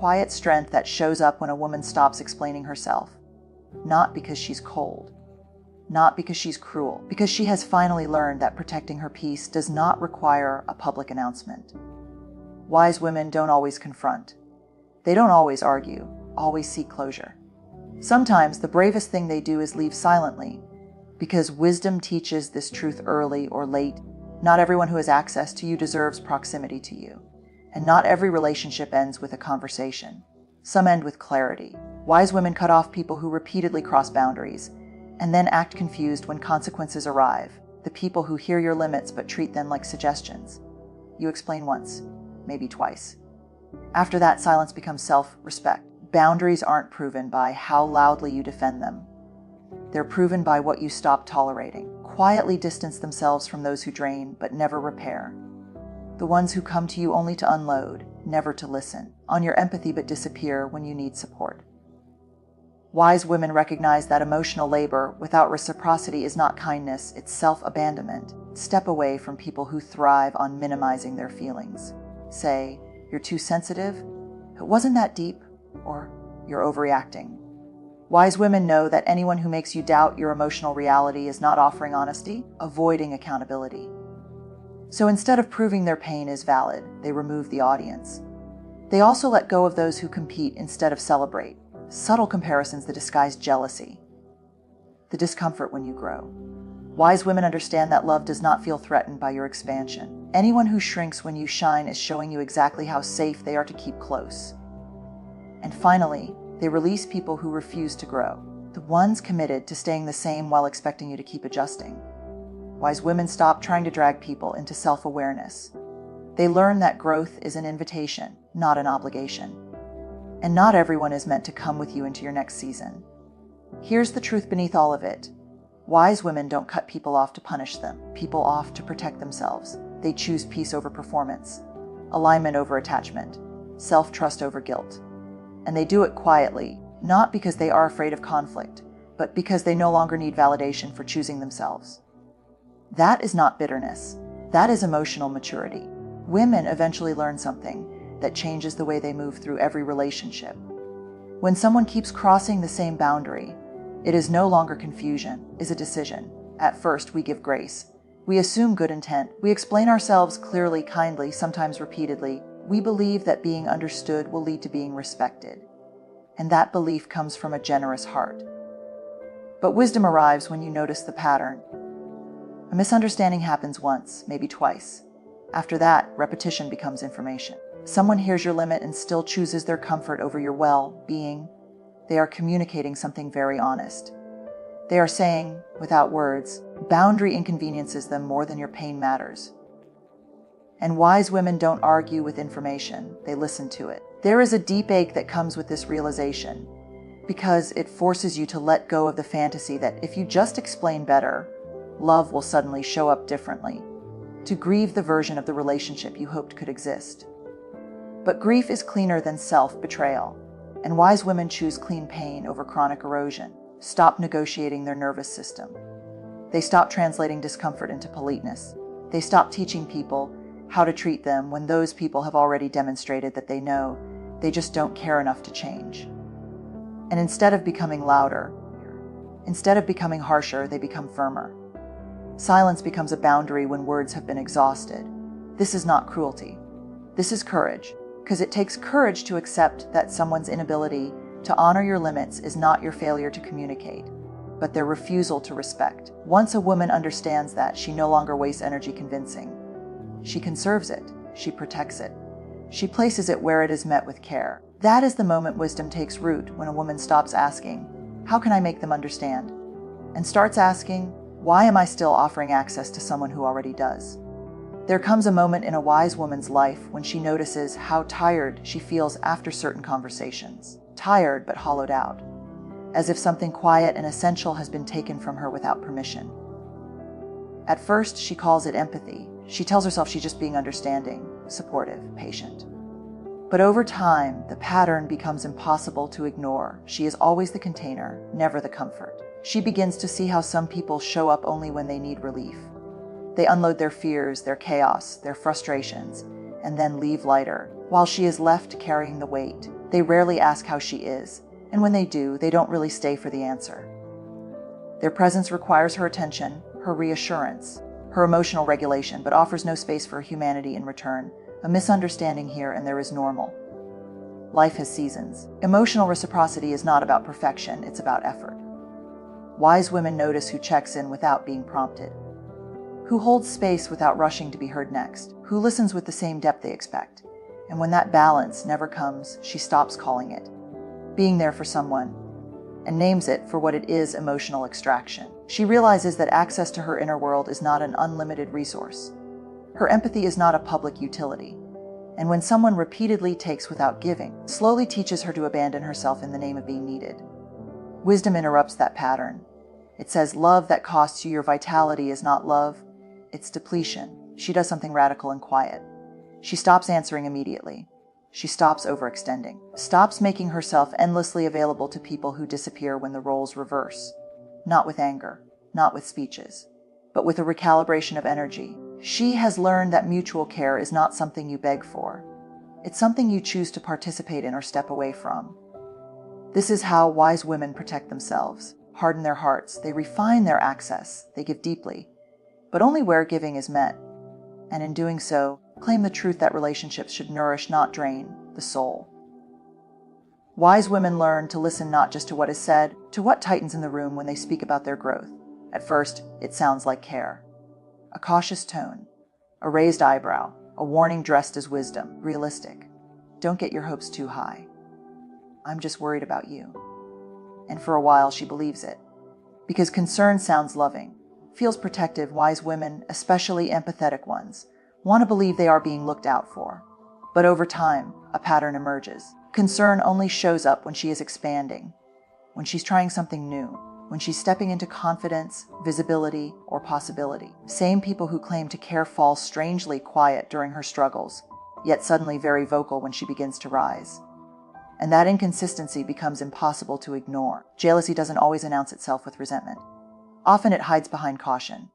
quiet strength that shows up when a woman stops explaining herself. Not because she's cold. Not because she's cruel. Because she has finally learned that protecting her peace does not require a public announcement. Wise women don't always confront. They don't always argue, always seek closure. Sometimes the bravest thing they do is leave silently, because wisdom teaches this truth early or late. Not everyone who has access to you deserves proximity to you. And not every relationship ends with a conversation. Some end with clarity. Wise women cut off people who repeatedly cross boundaries, and then act confused when consequences arrive. The people who hear your limits but treat them like suggestions. You explain once, maybe twice. After that, silence becomes self-respect. Boundaries aren't proven by how loudly you defend them. They're proven by what you stop tolerating. Quietly distance themselves from those who drain but never repair. The ones who come to you only to unload, never to listen, on your empathy but disappear when you need support. Wise women recognize that emotional labor without reciprocity is not kindness, it's self-abandonment. Step away from people who thrive on minimizing their feelings. Say, "You're too sensitive," "It wasn't that deep," or "You're overreacting." Wise women know that anyone who makes you doubt your emotional reality is not offering honesty, avoiding accountability. So instead of proving their pain is valid, they remove the audience. They also let go of those who compete instead of celebrate. Subtle comparisons that disguise jealousy. The discomfort when you grow. Wise women understand that love does not feel threatened by your expansion. Anyone who shrinks when you shine is showing you exactly how safe they are to keep close. And finally, they release people who refuse to grow. The ones committed to staying the same while expecting you to keep adjusting. Wise women stop trying to drag people into self-awareness. They learn that growth is an invitation, not an obligation. And not everyone is meant to come with you into your next season. Here's the truth beneath all of it. Wise women don't cut people off to punish them, people off to protect themselves. They choose peace over performance, alignment over attachment, self-trust over guilt. And they do it quietly, not because they are afraid of conflict, but because they no longer need validation for choosing themselves. That is not bitterness. That is emotional maturity. Women eventually learn something that changes the way they move through every relationship. When someone keeps crossing the same boundary, it is no longer confusion, it is a decision. At first, we give grace. We assume good intent. We explain ourselves clearly, kindly, sometimes repeatedly. We believe that being understood will lead to being respected. And that belief comes from a generous heart. But wisdom arrives when you notice the pattern. A misunderstanding happens once, maybe twice. After that, repetition becomes information. Someone hears your limit and still chooses their comfort over your well-being. They are communicating something very honest. They are saying, without words, boundary inconveniences them more than your pain matters. And wise women don't argue with information, they listen to it. There is a deep ache that comes with this realization, because it forces you to let go of the fantasy that if you just explain better, love will suddenly show up differently, to grieve the version of the relationship you hoped could exist. But grief is cleaner than self-betrayal, and wise women choose clean pain over chronic erosion, stop negotiating their nervous system. They stop translating discomfort into politeness. They stop teaching people how to treat them when those people have already demonstrated that they know, they just don't care enough to change. And instead of becoming louder, instead of becoming harsher, they become firmer. Silence becomes a boundary when words have been exhausted. This is not cruelty. This is courage. Because it takes courage to accept that someone's inability to honor your limits is not your failure to communicate, but their refusal to respect. Once a woman understands that, she no longer wastes energy convincing. She conserves it. She protects it. She places it where it is met with care. That is the moment wisdom takes root, when a woman stops asking, "How can I make them understand?" and starts asking, "Why am I still offering access to someone who already does?" There comes a moment in a wise woman's life when she notices how tired she feels after certain conversations. Tired but hollowed out, as if something quiet and essential has been taken from her without permission. At first, she calls it empathy. She tells herself she's just being understanding, supportive, patient. But over time, the pattern becomes impossible to ignore. She is always the container, never the comfort. She begins to see how some people show up only when they need relief. They unload their fears, their chaos, their frustrations, and then leave lighter, while she is left carrying the weight. They rarely ask how she is, and when they do, they don't really stay for the answer. Their presence requires her attention, her reassurance, her emotional regulation, but offers no space for humanity in return. A misunderstanding here, and there is normal. Life has seasons. Emotional reciprocity is not about perfection, it's about effort. Wise women notice who checks in without being prompted, who holds space without rushing to be heard next, who listens with the same depth they expect. And when that balance never comes, she stops calling it being there for someone and names it for what it is: emotional extraction. She realizes that access to her inner world is not an unlimited resource. Her empathy is not a public utility. And when someone repeatedly takes without giving, slowly teaches her to abandon herself in the name of being needed. Wisdom interrupts that pattern. It says love that costs you your vitality is not love, it's depletion. She does something radical and quiet. She stops answering immediately. She stops overextending, stops making herself endlessly available to people who disappear when the roles reverse. Not with anger, not with speeches, but with a recalibration of energy. She has learned that mutual care is not something you beg for. It's something you choose to participate in or step away from. This is how wise women protect themselves, harden their hearts, they refine their access, they give deeply, but only where giving is met. And in doing so, claim the truth that relationships should nourish, not drain, the soul. Wise women learn to listen not just to what is said, to what tightens in the room when they speak about their growth. At first, it sounds like care. A cautious tone, a raised eyebrow, a warning dressed as wisdom, realistic. Don't get your hopes too high. I'm just worried about you. And for a while, she believes it. Because concern sounds loving, feels protective. Wise women, especially empathetic ones, want to believe they are being looked out for. But over time, a pattern emerges. Concern only shows up when she is expanding, when she's trying something new, when she's stepping into confidence, visibility, or possibility. Same people who claim to care fall strangely quiet during her struggles, yet suddenly very vocal when she begins to rise. And that inconsistency becomes impossible to ignore. Jealousy doesn't always announce itself with resentment. Often it hides behind caution.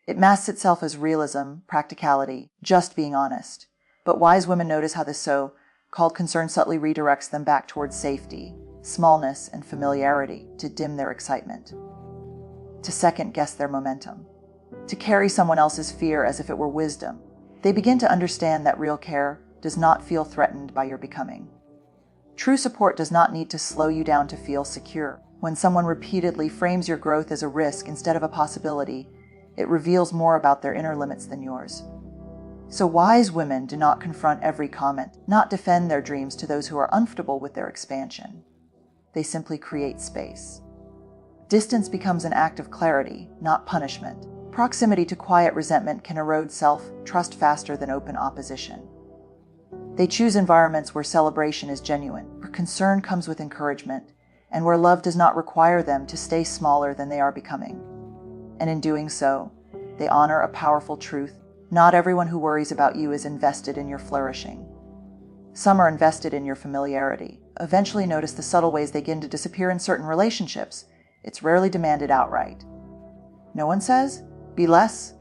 It masks itself as realism, practicality, just being honest. But wise women notice how this so-called concern subtly redirects them back towards safety, smallness, and familiarity to dim their excitement, to second-guess their momentum, to carry someone else's fear as if it were wisdom. They begin to understand that real care does not feel threatened by your becoming. True support does not need to slow you down to feel secure. When someone repeatedly frames your growth as a risk instead of a possibility, it reveals more about their inner limits than yours. So wise women do not confront every comment, not defend their dreams to those who are uncomfortable with their expansion. They simply create space. Distance becomes an act of clarity, not punishment. Proximity to quiet resentment can erode self-trust faster than open opposition. They choose environments where celebration is genuine, where concern comes with encouragement, and where love does not require them to stay smaller than they are becoming. And in doing so, they honor a powerful truth. Not everyone who worries about you is invested in your flourishing. Some are invested in your familiarity. Eventually notice the subtle ways they begin to disappear in certain relationships. It's rarely demanded outright. No one says, "Be less."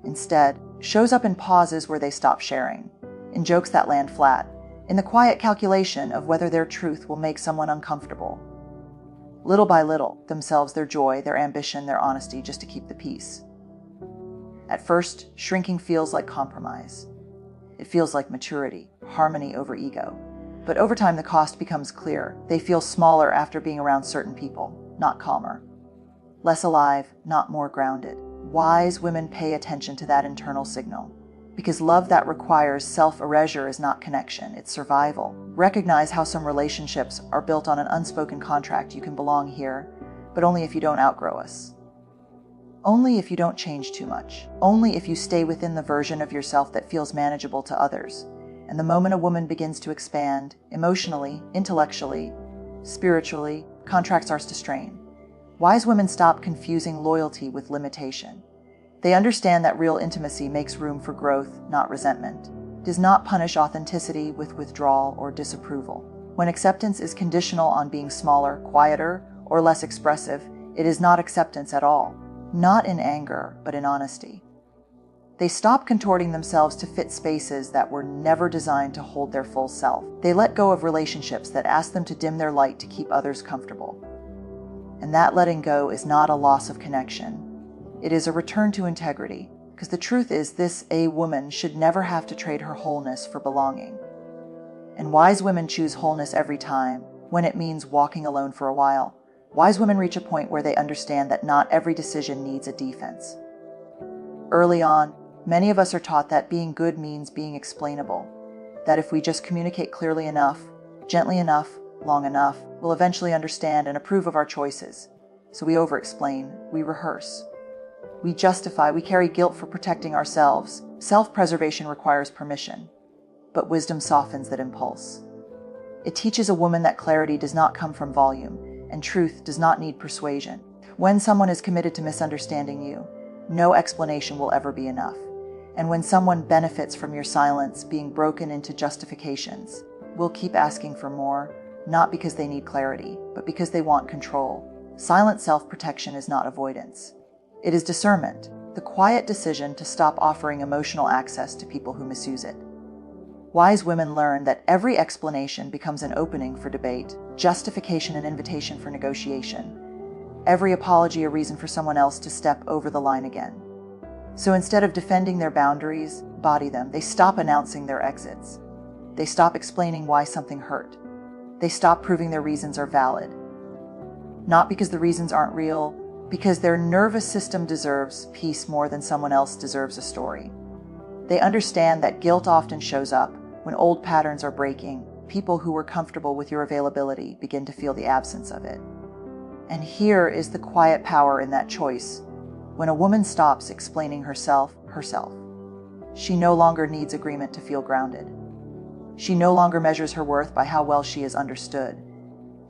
Instead, shows up in pauses where they stop sharing, in jokes that land flat, in the quiet calculation of whether their truth will make someone uncomfortable. Little by little, themselves, their joy, their ambition, their honesty, just to keep the peace. At first, shrinking feels like compromise. It feels like maturity, harmony over ego. But over time, the cost becomes clear. They feel smaller after being around certain people, not calmer. Less alive, not more grounded. Wise women pay attention to that internal signal. Because love that requires self-erasure is not connection, it's survival. Recognize how some relationships are built on an unspoken contract. You can belong here, but only if you don't outgrow us. Only if you don't change too much. Only if you stay within the version of yourself that feels manageable to others. And the moment a woman begins to expand, emotionally, intellectually, spiritually, contracts starts to strain. Wise women stop confusing loyalty with limitation. They understand that real intimacy makes room for growth, not resentment. Does not punish authenticity with withdrawal or disapproval. When acceptance is conditional on being smaller, quieter, or less expressive, it is not acceptance at all. Not in anger, but in honesty. They stop contorting themselves to fit spaces that were never designed to hold their full self. They let go of relationships that ask them to dim their light to keep others comfortable. And that letting go is not a loss of connection. It is a return to integrity, because the truth is a woman should never have to trade her wholeness for belonging. And wise women choose wholeness every time, when it means walking alone for a while. Wise women reach a point where they understand that not every decision needs a defense. Early on, many of us are taught that being good means being explainable, that if we just communicate clearly enough, gently enough, long enough, we'll eventually understand and approve of our choices. So we over-explain, we rehearse. We justify, we carry guilt for protecting ourselves. Self-preservation requires permission, but wisdom softens that impulse. It teaches a woman that clarity does not come from volume, and truth does not need persuasion. When someone is committed to misunderstanding you, no explanation will ever be enough. And when someone benefits from your silence being broken into justifications, will keep asking for more, not because they need clarity, but because they want control. Silent self-protection is not avoidance. It is discernment, the quiet decision to stop offering emotional access to people who misuse it. Wise women learn that every explanation becomes an opening for debate, justification an invitation for negotiation, every apology a reason for someone else to step over the line again. So instead of defending their boundaries, body them, they stop announcing their exits. They stop explaining why something hurt. They stop proving their reasons are valid. Not because the reasons aren't real, because their nervous system deserves peace more than someone else deserves a story. They understand that guilt often shows up when old patterns are breaking. People who were comfortable with your availability begin to feel the absence of it. And here is the quiet power in that choice. When a woman stops explaining herself, she no longer needs agreement to feel grounded. She no longer measures her worth by how well she is understood.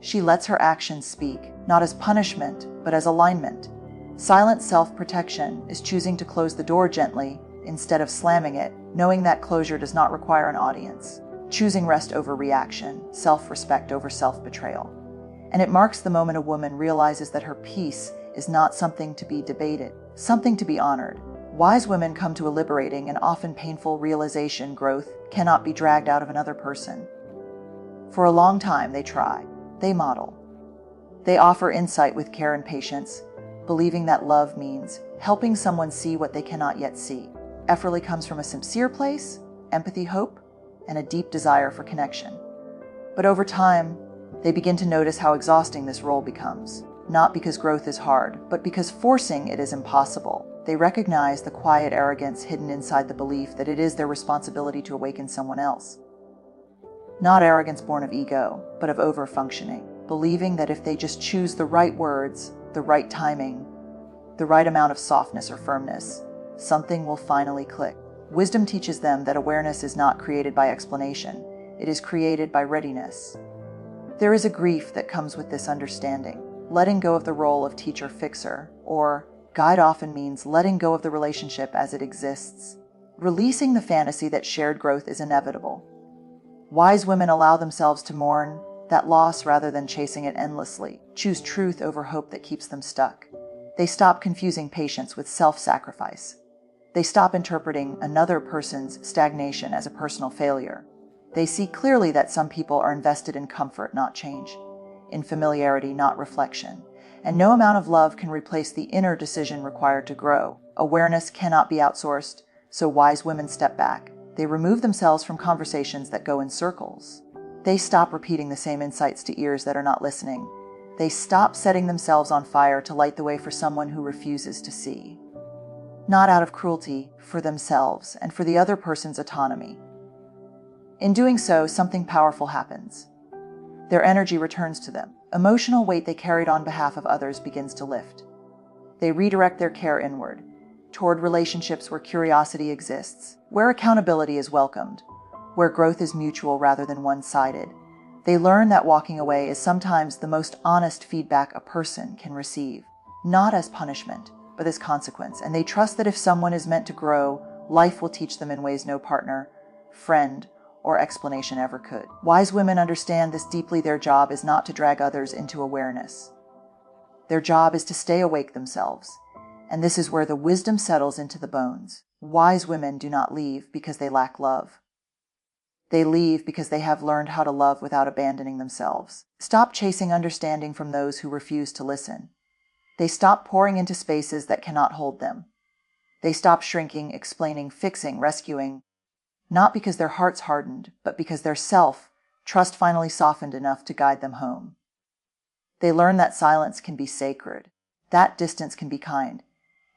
She lets her actions speak, not as punishment, but as alignment. Silent self-protection is choosing to close the door gently instead of slamming it, knowing that closure does not require an audience. Choosing rest over reaction, self-respect over self-betrayal. And it marks the moment a woman realizes that her peace is not something to be debated, something to be honored. Wise women come to a liberating and often painful realization: growth cannot be dragged out of another person. For a long time they try, they model. They offer insight with care and patience, believing that love means helping someone see what they cannot yet see. Effort comes from a sincere place, empathy, hope, and a deep desire for connection. But over time, they begin to notice how exhausting this role becomes, not because growth is hard, but because forcing it is impossible. They recognize the quiet arrogance hidden inside the belief that it is their responsibility to awaken someone else. Not arrogance born of ego, but of over-functioning, believing that if they just choose the right words, the right timing, the right amount of softness or firmness, something will finally click. Wisdom teaches them that awareness is not created by explanation, it is created by readiness. There is a grief that comes with this understanding. Letting go of the role of teacher-fixer, or guide, often means letting go of the relationship as it exists, releasing the fantasy that shared growth is inevitable. Wise women allow themselves to mourn that loss rather than chasing it endlessly, choose truth over hope that keeps them stuck. They stop confusing patience with self-sacrifice. They stop interpreting another person's stagnation as a personal failure. They see clearly that some people are invested in comfort, not change, in familiarity, not reflection, and no amount of love can replace the inner decision required to grow. Awareness cannot be outsourced, so wise women step back. They remove themselves from conversations that go in circles. They stop repeating the same insights to ears that are not listening. They stop setting themselves on fire to light the way for someone who refuses to see. Not out of cruelty, for themselves and for the other person's autonomy. In doing so, something powerful happens. Their energy returns to them. Emotional weight they carried on behalf of others begins to lift. They redirect their care inward, toward relationships where curiosity exists, where accountability is welcomed, where growth is mutual rather than one-sided. They learn that walking away is sometimes the most honest feedback a person can receive, not as punishment, but as consequence, and they trust that if someone is meant to grow, life will teach them in ways no partner, friend, or explanation ever could. Wise women understand this deeply. Their job is not to drag others into awareness. Their job is to stay awake themselves, and this is where the wisdom settles into the bones. Wise women do not leave because they lack love. They leave because they have learned how to love without abandoning themselves. Stop chasing understanding from those who refuse to listen. They stop pouring into spaces that cannot hold them. They stop shrinking, explaining, fixing, rescuing, not because their hearts hardened, but because their self-trust finally softened enough to guide them home. They learn that silence can be sacred, that distance can be kind,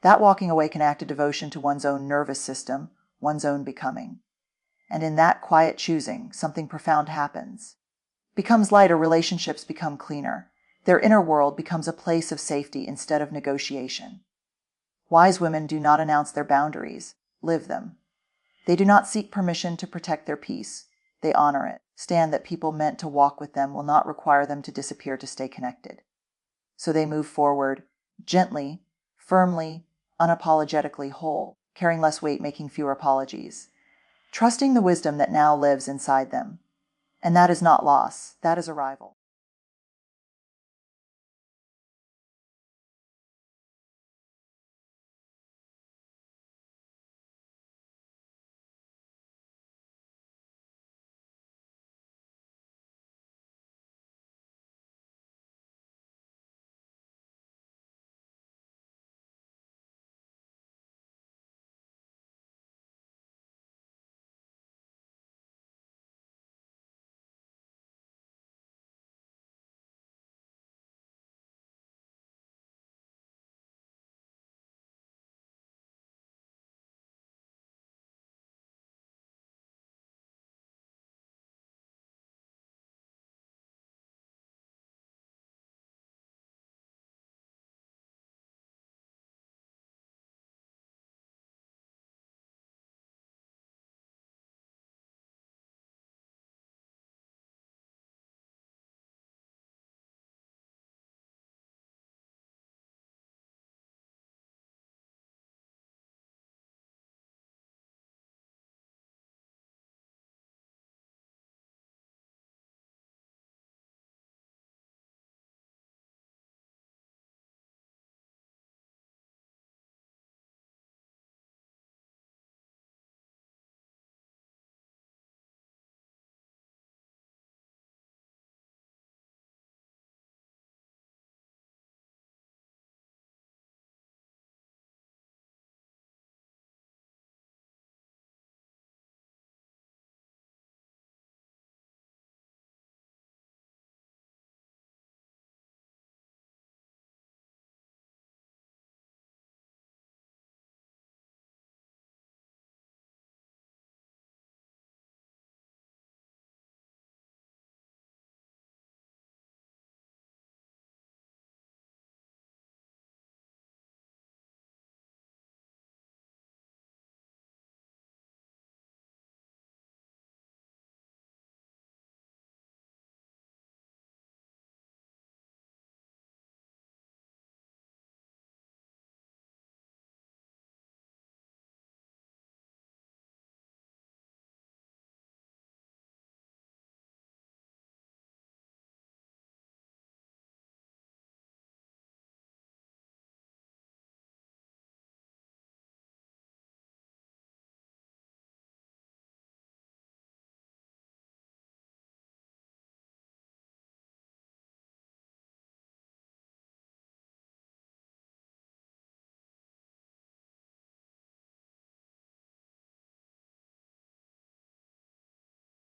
that walking away can act a devotion to one's own nervous system, one's own becoming. And in that quiet choosing, something profound happens. Becomes lighter, relationships become cleaner. Their inner world becomes a place of safety instead of negotiation. Wise women do not announce their boundaries, live them. They do not seek permission to protect their peace. They honor it. Stand that people meant to walk with them will not require them to disappear to stay connected. So they move forward, gently, firmly, unapologetically whole, carrying less weight, making fewer apologies, trusting the wisdom that now lives inside them. And that is not loss, that is arrival.